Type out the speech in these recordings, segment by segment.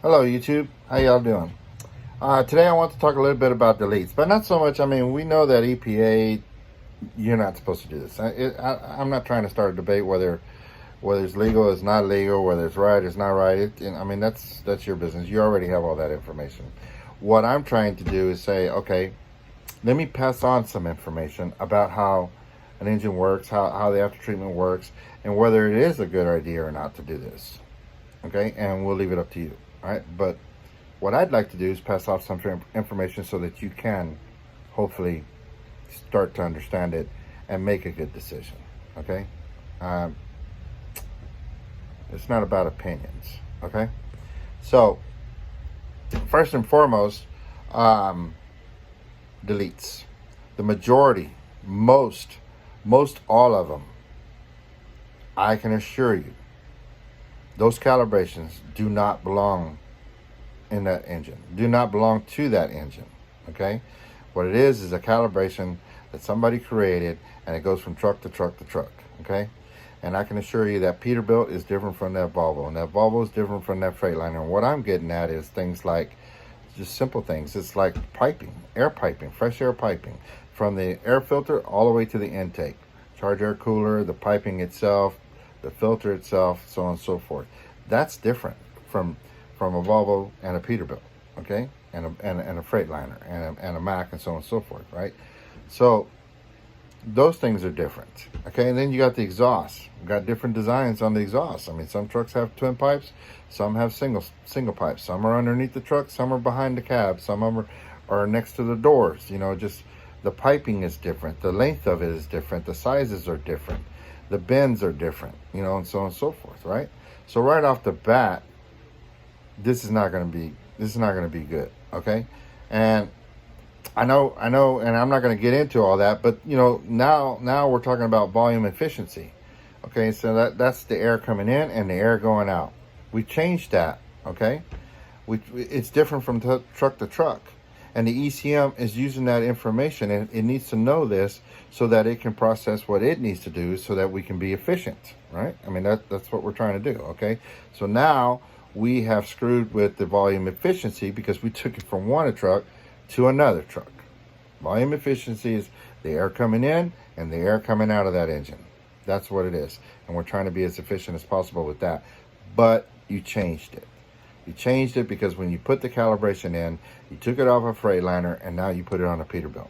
Hello YouTube, how y'all doing? Today I want to talk a little bit about deletes, but not so much. I mean, we know that EPA, you're not supposed to do this. I'm not trying to start a debate whether it's legal, it's not legal, whether it's right, it's not right. I mean, that's your business. You already have all that information. What I'm trying to do is say, okay, let me pass on some information about how an engine works, how the after treatment works, and whether it is a good idea or not to do this. Okay, and we'll leave it up to you. All right, but what I'd like to do is pass off some information so that you can hopefully start to understand it and make a good decision. Okay, um, it's not about opinions. Okay, so first and foremost, um, deletes. The majority, most all of them, I can assure you, those calibrations do not belong in that engine, do not belong to that engine. Okay, what it is a calibration that somebody created, and it goes from truck to truck to truck. Okay, and I can assure you that Peterbilt is different from that Volvo, and that Volvo is different from that Freightliner. And what I'm getting at is things like just simple things. It's like piping, air piping, fresh air piping, from the air filter all the way to the intake, charge air cooler, the piping itself, the filter itself, so on and so forth. That's different from a Volvo and a Peterbilt, okay, and a Freightliner and a Mack and so on and so forth, right? So those things are different, okay. And then you got the exhaust. We've got different designs on the exhaust. I mean, some trucks have twin pipes, some have single pipes, some are underneath the truck, some are behind the cab, some of them are next to the doors. You know, just the piping is different, the length of it is different, the sizes are different, the bends are different, you know, and so on and so forth, right? So right off the bat, this is not going to be good, okay? And I know, and I'm not going to get into all that, but you know, now we're talking about volume efficiency, okay? So that's the air coming in and the air going out. We changed that, okay? It's different from truck to truck, and the ECM is using that information, and it needs to know this so that it can process what it needs to do, so that we can be efficient, right? I mean, that's what we're trying to do, okay? So now we have screwed with the volume efficiency because we took it from one truck to another truck. Volume efficiency is the air coming in and the air coming out of that engine. That's what it is. And we're trying to be as efficient as possible with that. But you changed it. You changed it because when you put the calibration in, you took it off a Freightliner and now you put it on a Peterbilt.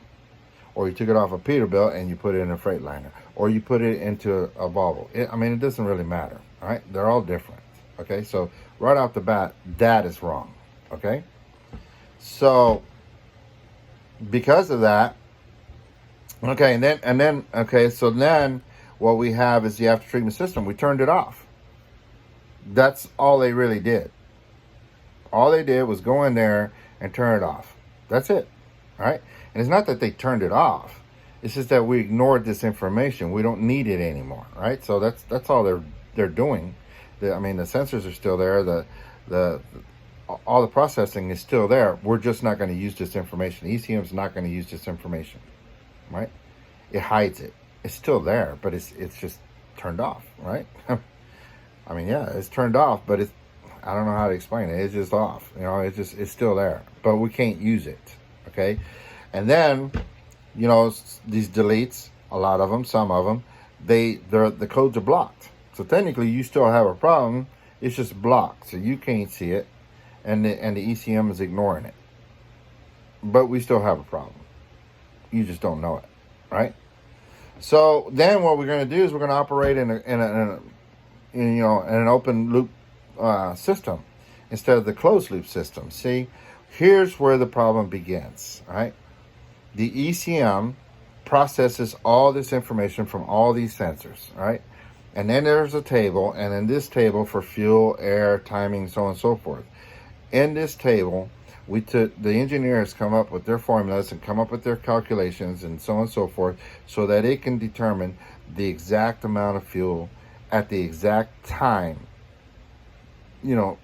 Or you took it off a Peterbilt and you put it in a Freightliner. Or you put it into a Volvo. I mean, it doesn't really matter, all right? They're all different. Okay, so right off the bat, that is wrong. Okay, so because of that, okay, and then okay, so then what we have is the after treatment system. We turned it off. That's all they really did. All they did was go in there and turn it off. That's it. All right, and it's not that they turned it off. It's just that we ignored this information. We don't need it anymore. Right, so that's all they're doing. I mean, the sensors are still there. All the processing is still there. We're just not going to use this information. ECM is not going to use this information, right? It hides it. It's still there, but it's just turned off, right? I mean, yeah, it's turned off, but I don't know how to explain it. It's just off. You know, it's still there, but we can't use it. Okay, and then you know, these deletes, a lot of them, some of them, the codes are blocked. So technically, you still have a problem. It's just blocked, so you can't see it, and the ECM is ignoring it. But we still have a problem. You just don't know it, right? So then, what we're going to do is we're going to operate in an open loop system instead of the closed loop system. See, here's where the problem begins. All right, the ECM processes all this information from all these sensors. All right. And then there's a table, and in this table for fuel, air, timing, so on and so forth. In this table, the engineers come up with their formulas and come up with their calculations and so on and so forth, so that it can determine the exact amount of fuel at the exact time, you know,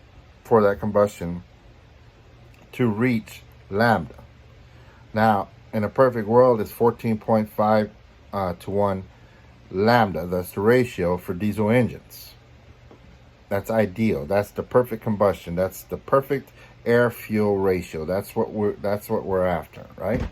for that combustion to reach lambda. Now, in a perfect world, it's 14.5 to 1 lambda. That's the ratio for diesel engines. That's ideal. That's the perfect combustion. That's the perfect air fuel ratio. That's what we're after, right?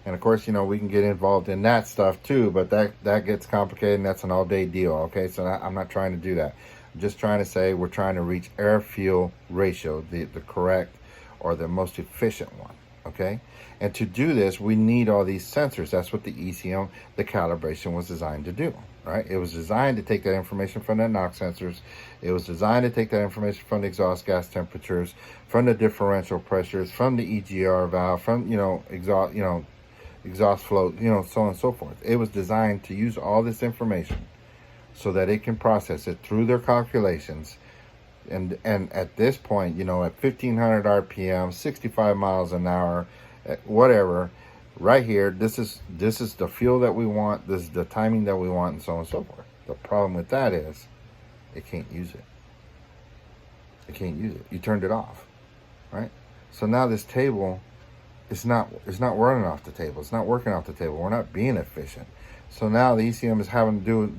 And of course, we can get involved in that stuff too, but that gets complicated, and that's an all-day deal. Okay, so I'm not trying to do that. I'm just trying to say we're trying to reach air fuel ratio, the correct or the most efficient one. Okay, and to do this, we need all these sensors. That's what the ECM, the calibration, was designed to do. Right? It was designed to take that information from the NOx sensors. It was designed to take that information from the exhaust gas temperatures, from the differential pressures, from the EGR valve, from exhaust flow, so on and so forth. It was designed to use all this information so that it can process it through their calculations. And at this point, at 1500 RPM, 65 miles an hour, whatever, right here, this is the fuel that we want, this is the timing that we want, and so on and so forth. The problem with that is it can't use it. It can't use it. You turned it off, right? So now this table is not running off the table. It's not working off the table. We're not being efficient. So now the ECM is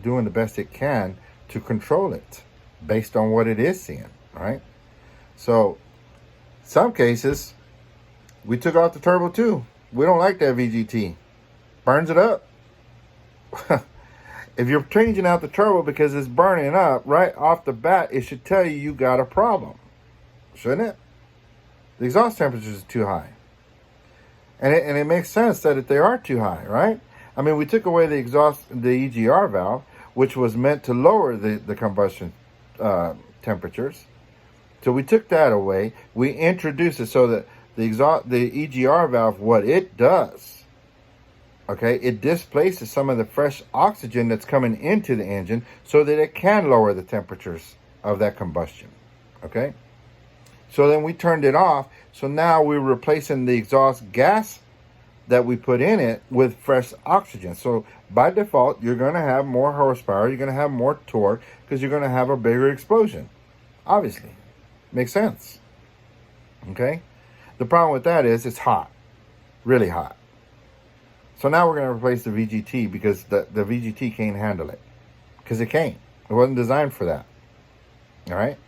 doing the best it can to control it based on what it is seeing, right? So some cases we took off the turbo too. We don't like that VGT. Burns it up. If you're changing out the turbo because it's burning up right off the bat, it should tell you got a problem, shouldn't it? The exhaust temperatures are too high. And it makes sense that if they are too high, right? I mean, we took away the EGR valve, which was meant to lower the combustion temperatures. So we took that away. We introduced it so that the EGR valve, what it does, okay, it displaces some of the fresh oxygen that's coming into the engine so that it can lower the temperatures of that combustion, okay? So then we turned it off. So now we're replacing the exhaust gas that we put in it with fresh oxygen. So by default, you're going to have more horsepower. You're going to have more torque because you're going to have a bigger explosion. Obviously. Makes sense. Okay? The problem with that is it's hot. Really hot. So now we're going to replace the VGT because the VGT can't handle it. Because it can't. It wasn't designed for that. All right?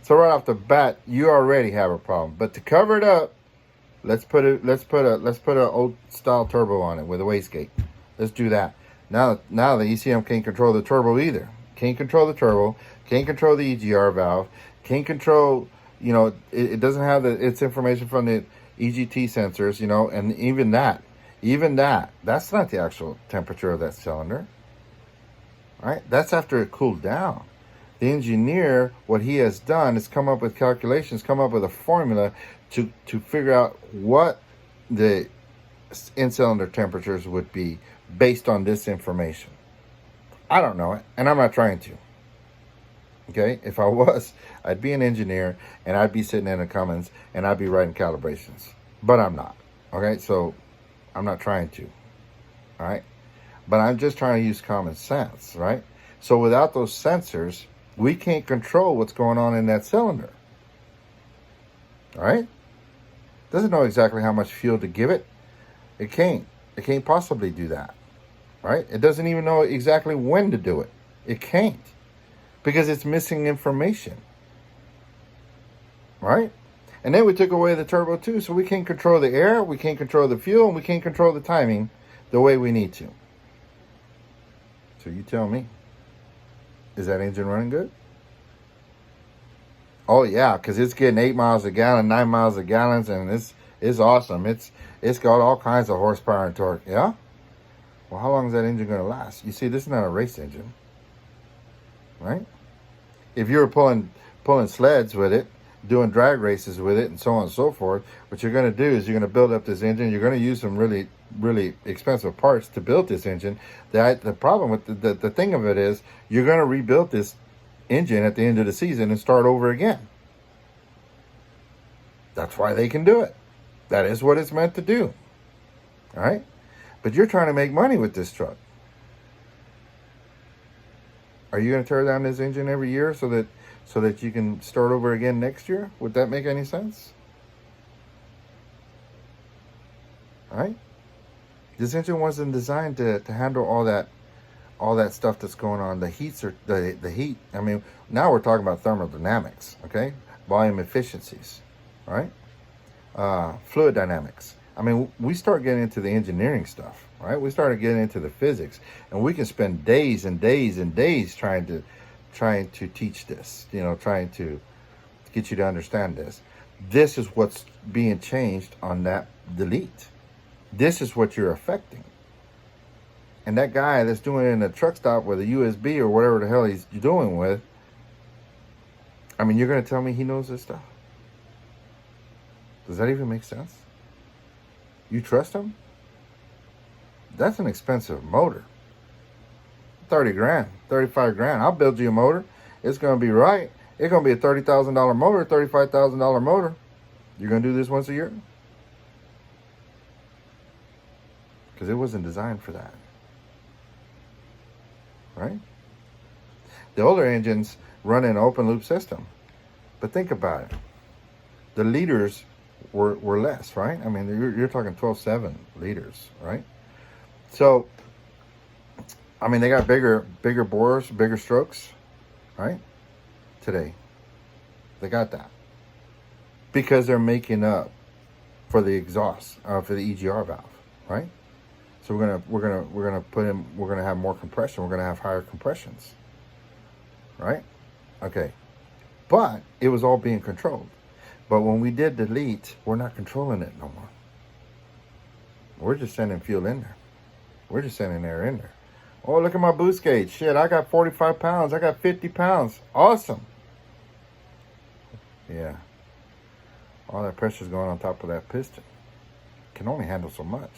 So right off the bat, you already have a problem. But to cover it up, let's put a old style turbo on it with a wastegate. Let's do that. Now the ECM can't control the turbo either. Can't control the turbo. Can't control the EGR valve. Can't control. It doesn't have its information from the EGT sensors. And even that's not the actual temperature of that cylinder. All right, that's after it cooled down. The engineer, what he has done is come up with calculations, come up with a formula to figure out what the in-cylinder temperatures would be based on this information. I don't know it, and I'm not trying to. Okay? If I was, I'd be an engineer, and I'd be sitting in the Cummins, and I'd be writing calibrations. But I'm not. Okay? So I'm not trying to. All right? But I'm just trying to use common sense, right? So without those sensors, we can't control what's going on in that cylinder. All right? Doesn't know exactly how much fuel to give it. It can't. It can't possibly do that. Right? It doesn't even know exactly when to do it. It can't. Because it's missing information. Right? And then we took away the turbo too, so we can't control the air, we can't control the fuel, and we can't control the timing the way we need to. So you tell me. Is that engine running good? Oh yeah, because it's getting 8 miles a gallon, 9 miles a gallon, and it's awesome. It's got all kinds of horsepower and torque. Yeah? Well, how long is that engine going to last? You see, this is not a race engine. Right? If you were pulling sleds with it, doing drag races with it, and so on and so forth, what you're going to do is you're going to build up this engine. You're going to use some really, really expensive parts to build this engine. The problem with the thing of it is you're going to rebuild this engine at the end of the season and start over again. That's why they can do it. That is what it's meant to do. All right? But you're trying to make money with this truck. Are you going to tear down this engine every year so that you can start over again next year? Would that make any sense? All right? This engine wasn't designed to handle all all that stuff that's going on. The heat. I mean, now we're talking about thermodynamics, okay? Volume efficiencies, right? Fluid dynamics. I mean, we start getting into the engineering stuff, right? We started getting into the physics, and we can spend days and days and days trying to teach this. Trying to get you to understand this. This is what's being changed on that delete. This is what you're affecting. And that guy that's doing it in a truck stop with a USB or whatever the hell he's doing with, I mean, you're going to tell me he knows this stuff? Does that even make sense? You trust him? That's an expensive motor. 30 grand, 35 grand. I'll build you a motor. It's going to be right. It's going to be a $30,000 motor, $35,000 motor. You're going to do this once a year? Because it wasn't designed for that. Right? The older engines run in an open loop system. But think about it. The liters were less, right? I mean, you're talking 12.7 liters, right? So, I mean, they got bigger bores, bigger strokes, right? Today. They got that. Because they're making up for the exhaust, for the EGR valve, right? So we're gonna have more compression. We're gonna have higher compressions, right? Okay, but it was all being controlled. But when we did delete, we're not controlling it no more. We're just sending fuel in there. We're just sending air in there. Oh, look at my boost gauge. Shit, I got 45 pounds. I got 50 pounds. Awesome. Yeah. All that pressure's going on top of that piston. Can only handle so much.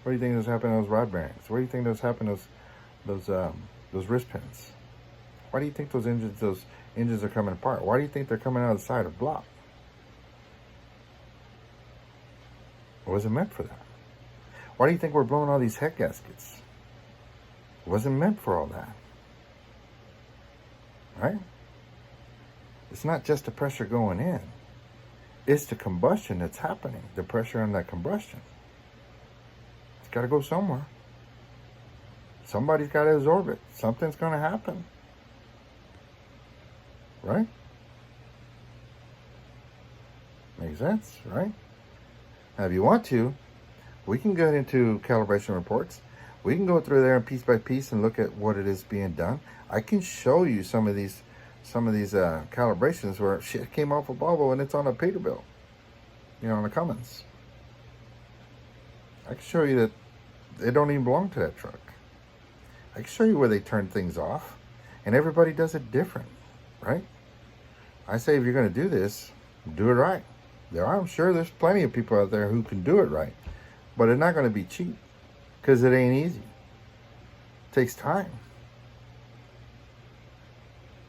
What do you think is happening to those rod bearings? What do you think is happening to those wrist pins? Why do you think those engines are coming apart? Why do you think they're coming out of the side of block? It wasn't meant for that. Why do you think we're blowing all these head gaskets? It wasn't meant for all that. Right? It's not just the pressure going in. It's the combustion that's happening. The pressure on that combustion. It's got to go somewhere. Somebody's got to absorb it. Something's going to happen. Right? Makes sense, right? Now, if you want to, we can get into calibration reports. We can go through there piece by piece and look at what it is being done. I can show you some of these calibrations where shit came off a Volvo and it's on a Peterbilt, on a Cummins. I can show you that they don't even belong to that truck. I can show you where they turn things off, and everybody does it different, right? I say if you're going to do this, do it right. I'm sure there's plenty of people out there who can do it right, but it's not going to be cheap because it ain't easy. It takes time.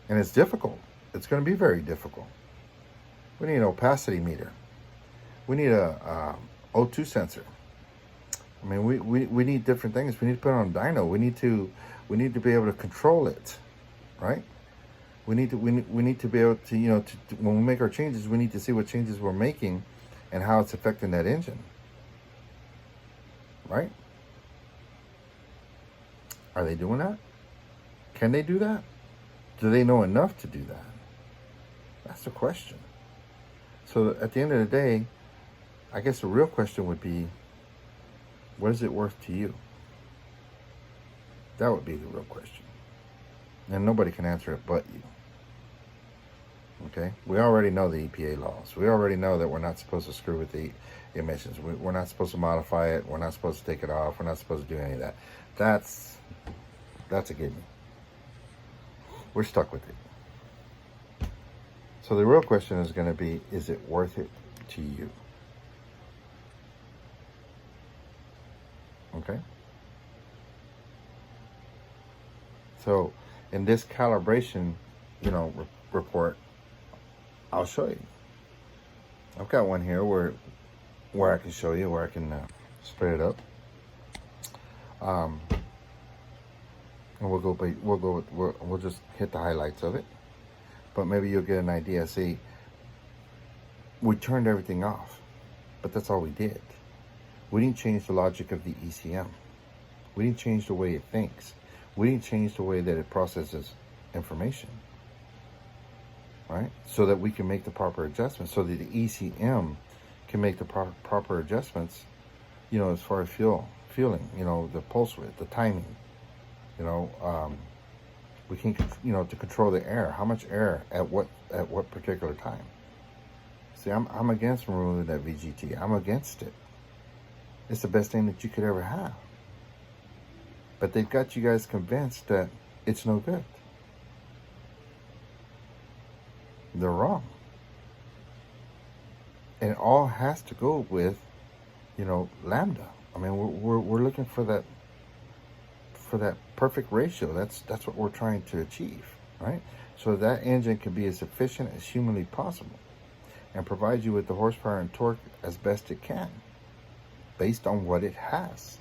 And it's difficult. It's going to be very difficult. We need an opacity meter. We need a O2 sensor. I mean, we need different things. We need to put it on a dyno. We need to be able to control it, right? We need to be able to, when we make our changes, we need to see what changes we're making and how it's affecting that engine, right? Are they doing that? Can they do that? Do they know enough to do that? That's the question. So at the end of the day, I guess the real question would be, what is it worth to you? That would be the real question. And nobody can answer it but you. Okay? We already know the EPA laws. We already know that we're not supposed to screw with the emissions. We're not supposed to modify it. We're not supposed to take it off. We're not supposed to do any of that. That's a given. We're stuck with it. So the real question is going to be, is it worth it to you? Okay? So in this calibration, report, I'll show you. I've got one here where I can show you, where I can spread it up. And we'll just hit the highlights of it. But maybe you'll get an idea. See, we turned everything off, but that's all we did. We didn't change the logic of the ECM. We didn't change the way it thinks. We didn't change the way that it processes information, right? So that we can make the proper adjustments, so that the ECM can make the proper adjustments, as far as feeling, the pulse width, the timing, we can, to control the air, how much air at what particular time. See, I'm against removing that VGT. I'm against it. It's the best thing that you could ever have. But they've got you guys convinced that it's no good. They're wrong. And it all has to go with, lambda. I mean, we're looking for that perfect ratio. That's what we're trying to achieve, right? So that engine can be as efficient as humanly possible and provide you with the horsepower and torque as best it can, based on what it has.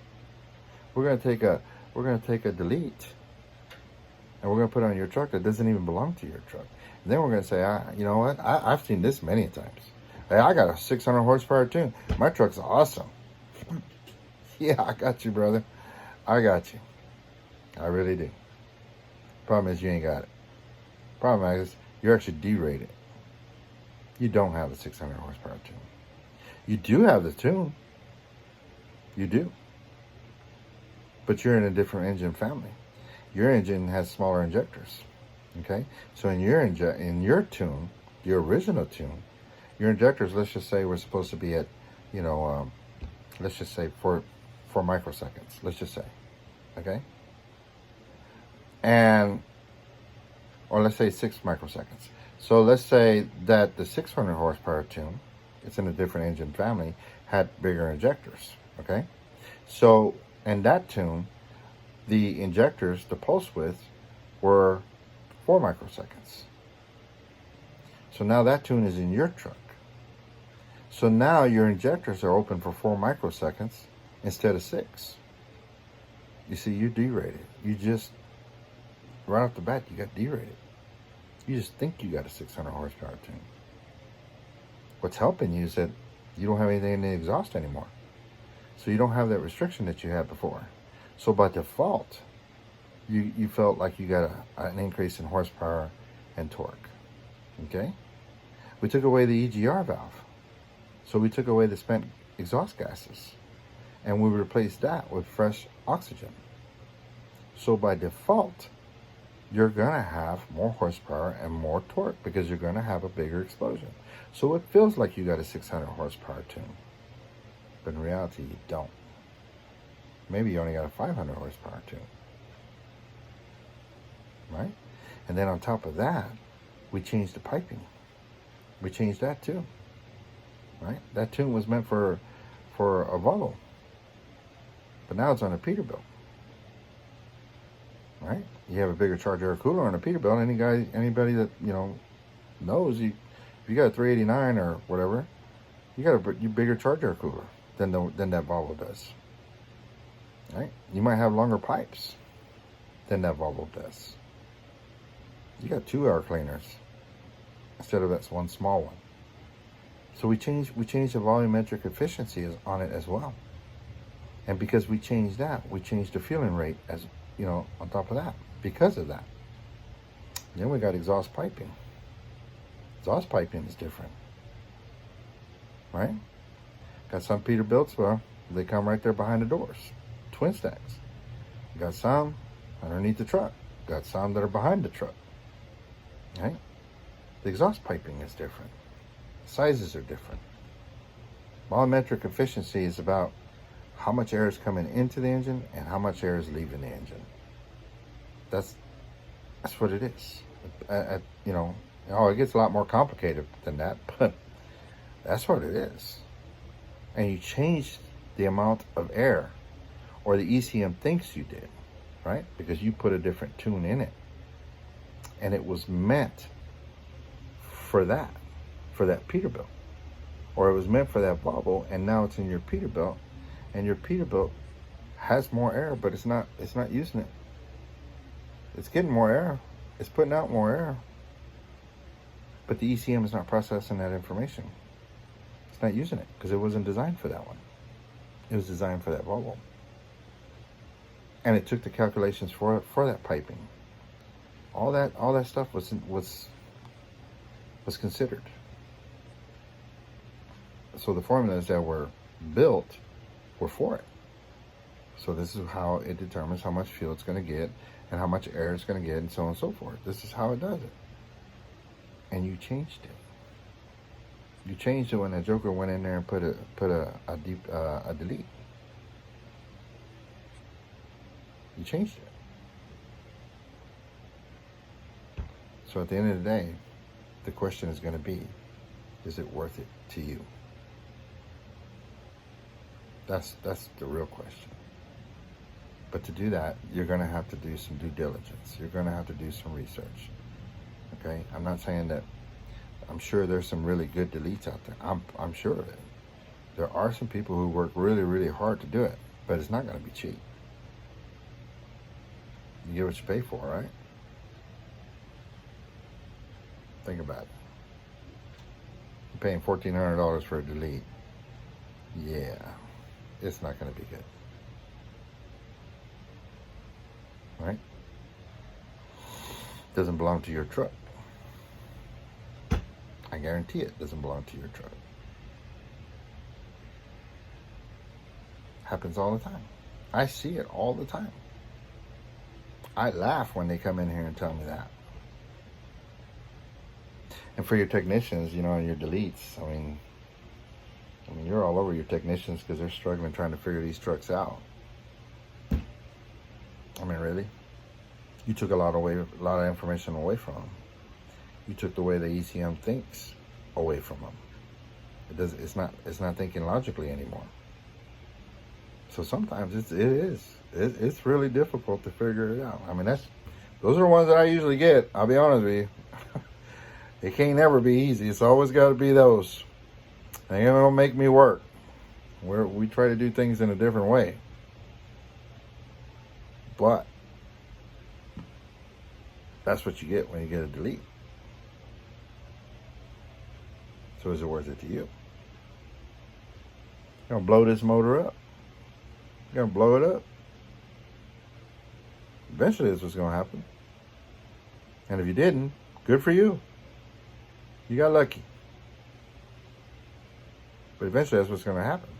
We're gonna take a delete, and we're gonna put it on your truck that doesn't even belong to your truck. And then we're gonna say, you know what? I've seen this many times. Hey, I got a 600 horsepower tune. My truck's awesome. Yeah, I got you, brother. I got you. I really do. Problem is, you ain't got it. Problem is, you're actually derated. You don't have a 600 horsepower tune. You do have the tune. You do. But you're in a different engine family. Your engine has smaller injectors. Okay? So in your tune, your original tune, your injectors, let's just say, were supposed to be at, let's just say 4 microseconds. Let's just say. Okay? Or let's say 6 microseconds. So let's say that the 600 horsepower tune, it's in a different engine family, had bigger injectors, okay? So in that tune, the injectors, the pulse widths, were 4 microseconds. So now that tune is in your truck. So now your injectors are open for 4 microseconds instead of 6. You see, you derated. You just, right off the bat, you got derated. You just think you got a 600 horsepower tune. What's helping you is that you don't have anything in the exhaust anymore. So you don't have that restriction that you had before. So by default, you felt like you got an increase in horsepower and torque. Okay? We took away the EGR valve. So we took away the spent exhaust gases. And we replaced that with fresh oxygen. So by default, you're going to have more horsepower and more torque because you're going to have a bigger explosion. So it feels like you got a 600 horsepower tune. But in reality, you don't. Maybe you only got a 500 horsepower tune. Right? And then on top of that, we changed the piping. We changed that too. Right? That tune was meant for a Volvo. But now it's on a Peterbilt. Right? You have a bigger charge air cooler on a Peterbilt. Anybody that knows, if you got a 389 or whatever, you got a bigger charge air cooler than that Volvo does. Right? You might have longer pipes than that Volvo does. You got 2 air cleaners instead of that one small one. So we changed the volumetric efficiency on it as well. And because we changed that, we changed the fueling rate as on top of that, because of that. Then we got exhaust piping. Exhaust piping is different, right? Got some Peterbilts, well, they come right there behind the doors, twin stacks. Got some underneath the truck. Got some that are behind the truck, right? The exhaust piping is different. Sizes are different. Volumetric efficiency is about how much air is coming into the engine and how much air is leaving the engine. That's what it is. It gets a lot more complicated than that, but that's what it is. And you change the amount of air, or the ECM thinks you did, right? Because you put a different tune in it. And it was meant for that Peterbilt. Or it was meant for that Volvo, and now it's in your Peterbilt. And your Peterbilt has more air, but it's not using it. It's getting more air. It's putting out more air. But the ECM is not processing that information. It's not using it because it wasn't designed for that one. It was designed for that Volvo. and it took the calculations for that piping. All that stuff was considered. So the formulas that were built were for it. So this is how it determines how much fuel it's going to get and how much air it's going to get and so on and so forth. This is how it does it. And you changed it. You changed it when that joker went in there and put a delete. You changed it. So at the end of the day, the question is going to be, is it worth it to you? That's the real question. But to do that, you're going to have to do some due diligence. You're going to have to do some research. Okay? I'm not saying that. I'm sure there's some really good deletes out there. I'm sure of it. There are some people who work really, really hard to do it, but it's not going to be cheap. You get what you pay for, right? Think about it. You're paying $1,400 for a delete. Yeah, it's not going to be good. Right? Doesn't belong to your truck. I guarantee it doesn't belong to your truck. Happens all the time. I see it all the time. I laugh when they come in here and tell me that. And for your technicians, you know, and your deletes, I mean, you're all over your technicians because they're struggling trying to figure these trucks out. I mean, really? You took a lot of information away from them. You took the way the ECM thinks away from them. It's not thinking logically anymore. So sometimes it's really difficult to figure it out. I mean, those are the ones that I usually get. I'll be honest with you. It can't ever be easy. It's always got to be those. They don't make me work. We try to do things in a different way. But that's what you get when you get a delete. So is it worth it to you? You're going to blow this motor up. You're going to blow it up. Eventually that's what's going to happen. And if you didn't, good for you. You got lucky. But eventually that's what's going to happen.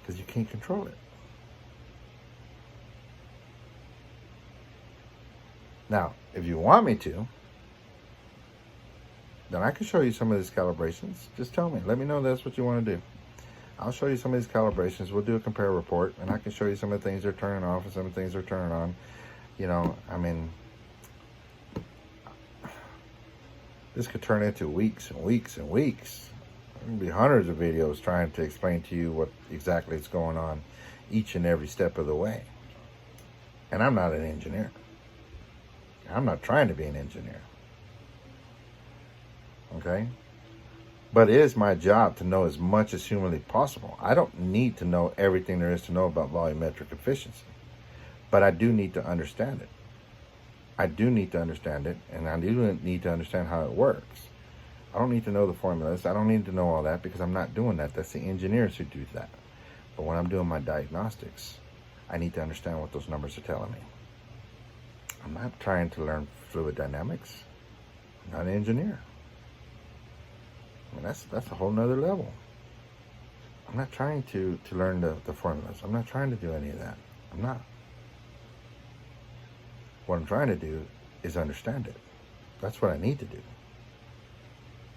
Because you can't control it. Now, if you want me to, then I can show you some of these calibrations. Just tell me. Let me know that's what you want to do. I'll show you some of these calibrations. We'll do a compare report, and I can show you some of the things they're turning off and some of the things they're turning on. You know, I mean, this could turn into weeks and weeks and weeks. There can be hundreds of videos trying to explain to you what exactly is going on each and every step of the way. And I'm not an engineer. I'm not trying to be an engineer. Okay? But it is my job to know as much as humanly possible. I don't need to know everything there is to know about volumetric efficiency. But I do need to understand it. I do need to understand it, and I do need to understand how it works. I don't need to know the formulas. I don't need to know all that because I'm not doing that. That's the engineers who do that. But when I'm doing my diagnostics, I need to understand what those numbers are telling me. I'm not trying to learn fluid dynamics. I'm not an engineer. I mean, that's a whole nother level. I'm not trying to learn the formulas. I'm not trying to do any of that. I'm not. What I'm trying to do is understand it. That's what I need to do.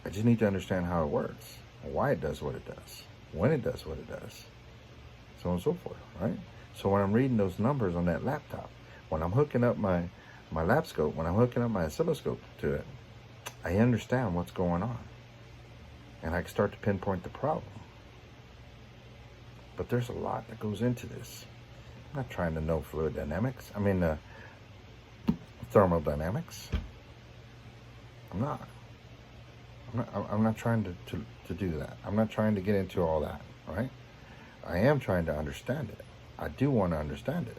I just need to understand how it works, why it does what it does, when it does what it does, so on and so forth, right? So when I'm reading those numbers on that laptop, when I'm hooking up my lap scope, when I'm hooking up my oscilloscope to it, I understand what's going on. And I can start to pinpoint the problem. But there's a lot that goes into this. I'm not trying to know fluid dynamics. Thermodynamics. I'm not trying to do that. I'm not trying to get into all that, right? I am trying to understand it. I do want to understand it.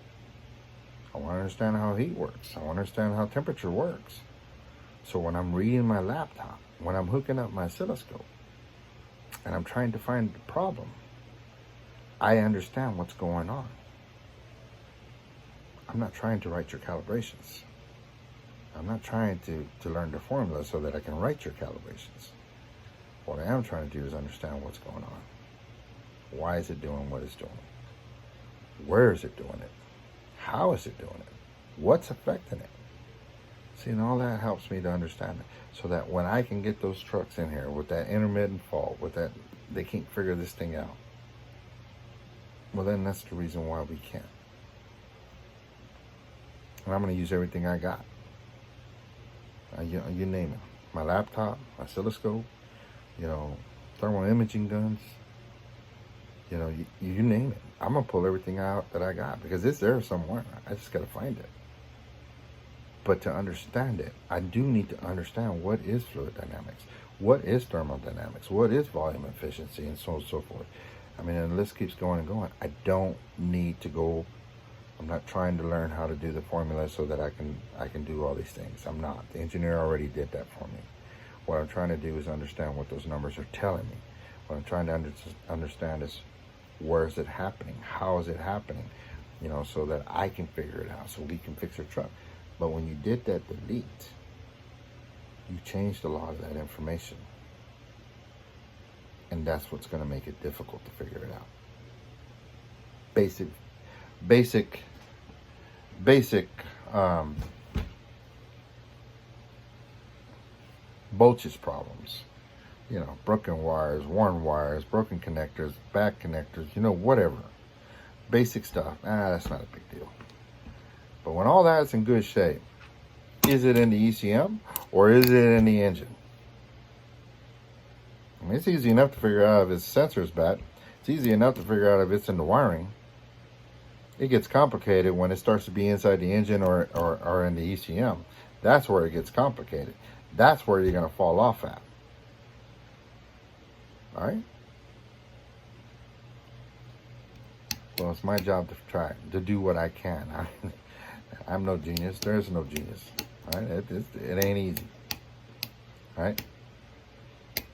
I want to understand how heat works. I want to understand how temperature works. So when I'm reading my laptop, when I'm hooking up my oscilloscope, and I'm trying to find the problem, I understand what's going on. I'm not trying to write your calibrations. I'm not trying to learn the formula so that I can write your calibrations. What I am trying to do is understand what's going on. Why is it doing what it's doing? Where is it doing it? How is it doing it? What's affecting it? See, and all that helps me to understand it. So that when I can get those trucks in here with that intermittent fault, with that, they can't figure this thing out. Well, then that's the reason why we can't. And I'm going to use everything I got. You name it. My laptop, my oscilloscope, thermal imaging guns, you name it. I'm going to pull everything out that I got because it's there somewhere. I just got to find it. But to understand it, I do need to understand what is fluid dynamics, what is thermodynamics, what is volume efficiency, and so on and so forth. I mean, and the list keeps going and going. I don't need to go. I'm not trying to learn how to do the formula so that I can do all these things. I'm not. The engineer already did that for me. What I'm trying to do is understand what those numbers are telling me. What I'm trying to understand is where is it happening? How is it happening? So that I can figure it out, so we can fix our truck. But when you did that delete, you changed a lot of that information. And that's what's going to make it difficult to figure it out. Basic voltage problems. Broken wires, worn wires, broken connectors, back connectors, whatever. Basic stuff. That's not a big deal. But when all that's in good shape, is it in the ECM or is it in the engine? I mean, it's easy enough to figure out if its sensor's bad. It's easy enough to figure out if it's in the wiring. It gets complicated when it starts to be inside the engine or in the ECM. That's where it gets complicated. That's where you're going to fall off at. All right? Well, it's my job to try to do what I can. I'm no genius. There's no genius. All right? It ain't easy. All right?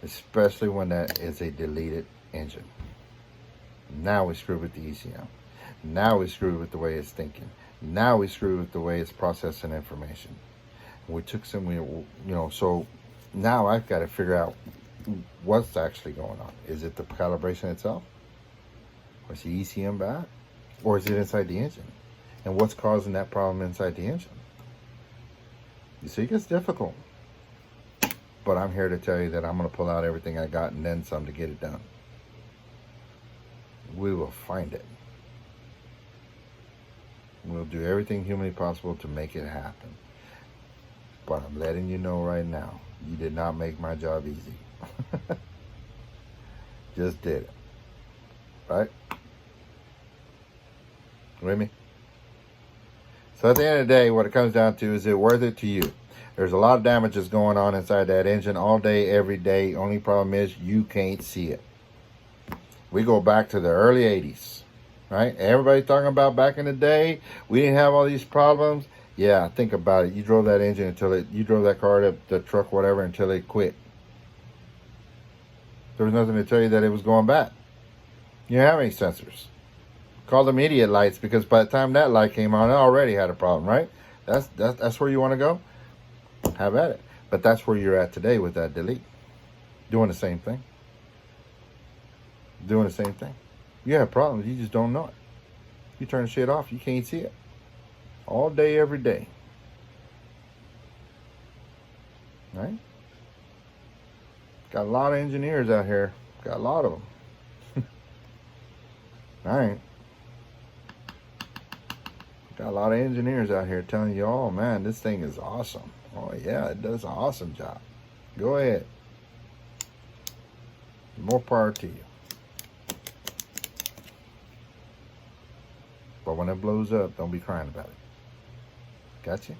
Especially when that is a deleted engine. Now we screw with the ECM. Now we screw with the way it's thinking. Now we screw with the way it's processing information. We took so now I've got to figure out what's actually going on. Is it the calibration itself? Or is the ECM bad? Or is it inside the engine? And what's causing that problem inside the engine? You see, it gets difficult. But I'm here to tell you that I'm going to pull out everything I got and then some to get it done. We will find it. We'll do everything humanly possible to make it happen. But I'm letting you know right now, you did not make my job easy. Just did it. Right? With me? So at the end of the day, what it comes down to, is it worth it to you? There's a lot of damages going on inside that engine all day, every day. Only problem is you can't see it. We go back to the early 80s, right? Everybody talking about back in the day, we didn't have all these problems. Yeah, think about it. You drove that engine you drove that car, the truck, whatever, until it quit. There was nothing to tell you that it was going bad. You didn't have any sensors. Call them idiot lights, because by the time that light came on, it already had a problem, right? That's where you want to go? Have at it. But that's where you're at today with that delete. Doing the same thing. Doing the same thing. You have problems, you just don't know it. You turn the shit off, you can't see it. All day, every day. Right? Got a lot of engineers out here. Got a lot of them. All right. Got a lot of engineers out here telling you, oh man, this thing is awesome. Oh yeah, it does an awesome job. Go ahead. More power to you. But when it blows up, don't be crying about it. Gotcha?